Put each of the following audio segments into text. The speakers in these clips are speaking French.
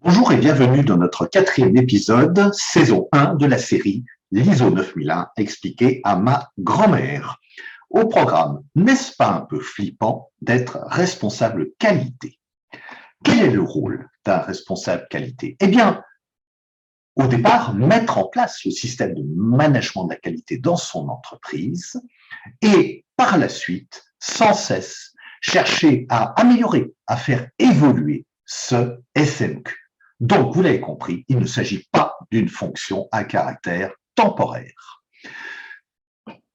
Bonjour et bienvenue dans notre quatrième épisode, saison 1 de la série l'ISO 9001 expliqué à ma grand-mère. Au programme, n'est-ce pas un peu flippant d'être responsable qualité? Quel est le rôle d'un responsable qualité? Eh bien, au départ, mettre en place le système de management de la qualité dans son entreprise et par la suite, sans cesse, chercher à améliorer, à faire évoluer ce SMQ. Donc, vous l'avez compris, il ne s'agit pas d'une fonction à caractère temporaire.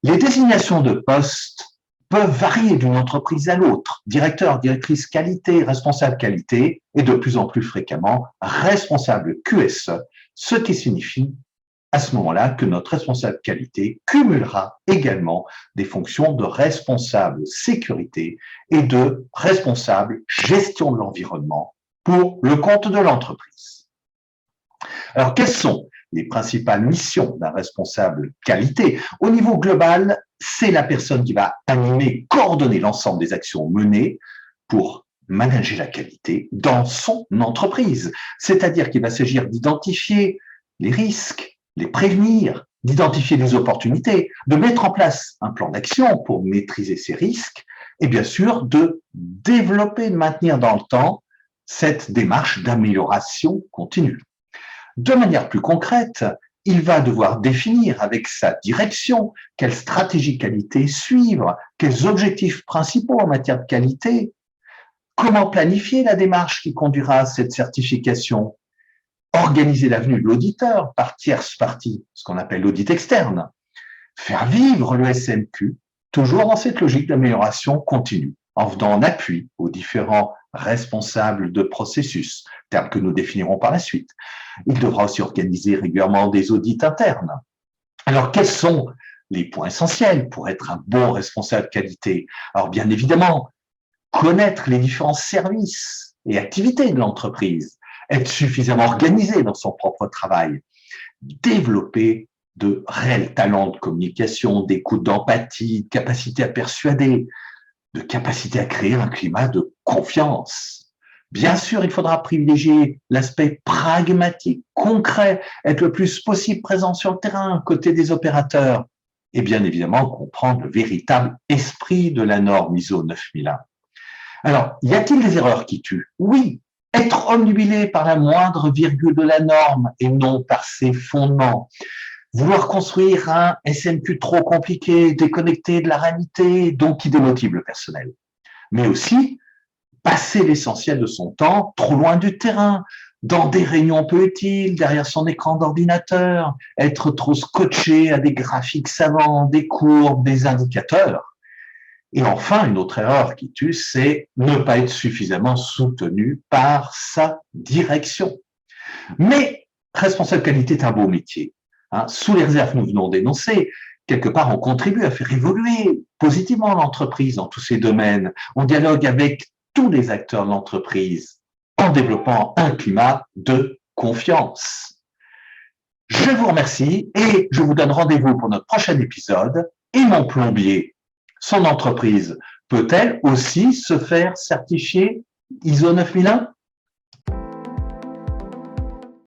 Les désignations de postes peuvent varier d'une entreprise à l'autre. Directeur, directrice qualité, responsable qualité et de plus en plus fréquemment responsable QSE, ce qui signifie à ce moment-là que notre responsable qualité cumulera également des fonctions de responsable sécurité et de responsable gestion de l'environnement pour le compte de l'entreprise. Alors, quelles sont les principales missions d'un responsable qualité? Au niveau global, c'est la personne qui va animer, coordonner l'ensemble des actions menées pour manager la qualité dans son entreprise. C'est-à-dire qu'il va s'agir d'identifier les risques, les prévenir, d'identifier des opportunités, de mettre en place un plan d'action pour maîtriser ces risques et bien sûr de développer, de maintenir dans le temps cette démarche d'amélioration continue. De manière plus concrète, il va devoir définir avec sa direction quelle stratégie qualité suivre, quels objectifs principaux en matière de qualité, comment planifier la démarche qui conduira à cette certification, organiser la venue de l'auditeur par tierce partie, ce qu'on appelle l'audit externe, faire vivre le SMQ, toujours dans cette logique d'amélioration continue, en venant en appui aux différents responsables de processus, terme que nous définirons par la suite. Il devra aussi organiser régulièrement des audits internes. Alors, quels sont les points essentiels pour être un bon responsable qualité? Alors, bien évidemment, connaître les différents services et activités de l'entreprise, être suffisamment organisé dans son propre travail, développer de réels talents de communication, d'écoute, d'empathie, de capacité à persuader, de capacité à créer un climat de confiance. Bien sûr, il faudra privilégier l'aspect pragmatique, concret, être le plus possible présent sur le terrain, côté des opérateurs, et bien évidemment comprendre le véritable esprit de la norme ISO 9001. Alors, y a-t-il des erreurs qui tuent? Oui, être omnubilé par la moindre virgule de la norme et non par ses fondements. Vouloir construire un SMQ trop compliqué, déconnecté de la réalité, donc qui démotive le personnel. Mais aussi, passer l'essentiel de son temps trop loin du terrain, dans des réunions peu utiles, derrière son écran d'ordinateur, être trop scotché à des graphiques savants, des courbes, des indicateurs. Et enfin, une autre erreur qui tue, c'est ne pas être suffisamment soutenu par sa direction. Mais responsable qualité est un beau métier. Sous les réserves que nous venons d'énoncer, quelque part, on contribue à faire évoluer positivement l'entreprise dans tous ces domaines. On dialogue avec tous les acteurs de l'entreprise en développant un climat de confiance. Je vous remercie et je vous donne rendez-vous pour notre prochain épisode. Et mon plombier, son entreprise peut-elle aussi se faire certifier ISO 9001?